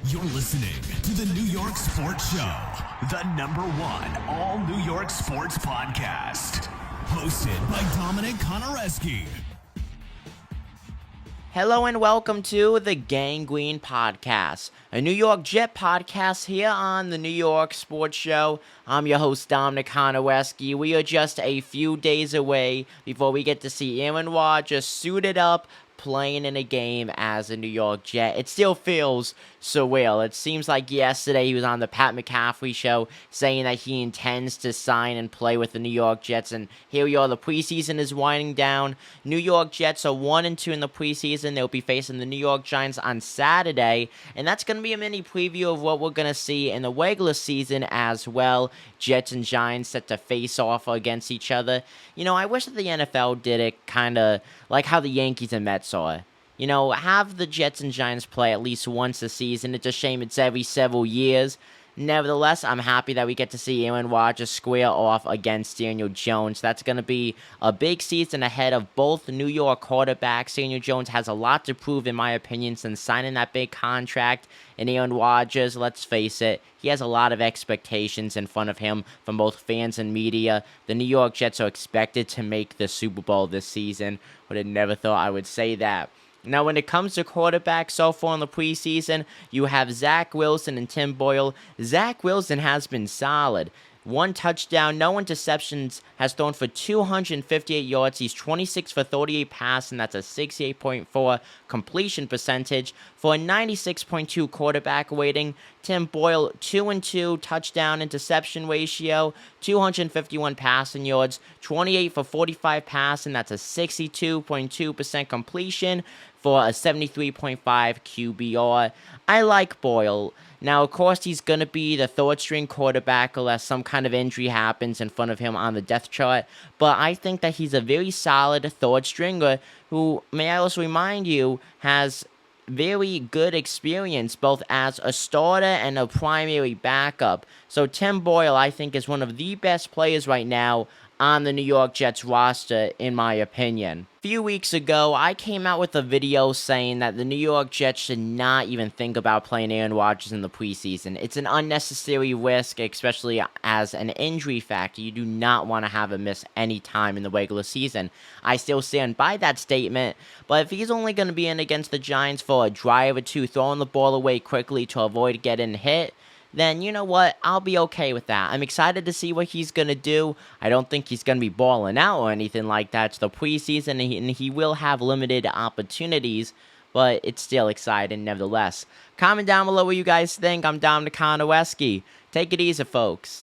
You're listening to the New York Sports Show, the #1 all New York sports podcast. Hosted by Dominic Konareski. Hello and welcome to the Gangrene Podcast, a New York Jet podcast here on the New York Sports Show. I'm your host, Dominic Konareski. We are just a few days away before we get to see Aaron Rodgers suited up, playing in a game as a New York Jet. It still feels surreal. It seems like yesterday he was on the Pat McCaffrey show saying that he intends to sign and play with the New York Jets, and here we are. The preseason is winding down. New York Jets are 1-2 in the preseason. They'll be facing the New York Giants on Saturday, and that's going to be a mini preview of what we're going to see in the regular season as well. Jets and Giants set to face off against each other. You know, I wish that the NFL did it kind of like how the Yankees and Mets are. You know, have the Jets and Giants play at least once a season. It's a shame it's every several years. Nevertheless, I'm happy that we get to see Aaron Rodgers square off against Daniel Jones. That's going to be a big season ahead of both New York quarterbacks. Daniel Jones has a lot to prove, in my opinion, since signing that big contract. And Aaron Rodgers, let's face it, he has a lot of expectations in front of him from both fans and media. The New York Jets are expected to make the Super Bowl this season. Would have never thought I would say that. Now, when it comes to quarterbacks so far in the preseason, you have Zach Wilson and Tim Boyle. Zach Wilson has been solid. 1 touchdown, no interceptions, has thrown for 258 yards. He's 26 for 38 passing. That's a 68.4 completion percentage for a 96.2 quarterback rating. Tim Boyle, 2-2 touchdown interception ratio, 251 passing yards, 28 for 45 passing. That's a 62.2% completion for a 73.5 QBR. I like Boyle. Now, of course, he's going to be the third-string quarterback unless some kind of injury happens in front of him on the depth chart. But I think that he's a very solid third-stringer who, may I also remind you, has very good experience both as a starter and a primary backup. So Tim Boyle, I think, is one of the best players right now on the New York Jets roster, in my opinion. A few weeks ago, I came out with a video saying that the New York Jets should not even think about playing Aaron Rodgers in the preseason. It's an unnecessary risk, especially as an injury factor. You do not want to have him miss any time in the regular season. I still stand by that statement, but if he's only going to be in against the Giants for a drive or two, throwing the ball away quickly to avoid getting hit, then you know what? I'll be okay with that. I'm excited to see what he's going to do. I don't think he's going to be balling out or anything like that. It's the preseason, and he will have limited opportunities, but it's still exciting nevertheless. Comment down below what you guys think. I'm Dominic Konareski. Take it easy, folks.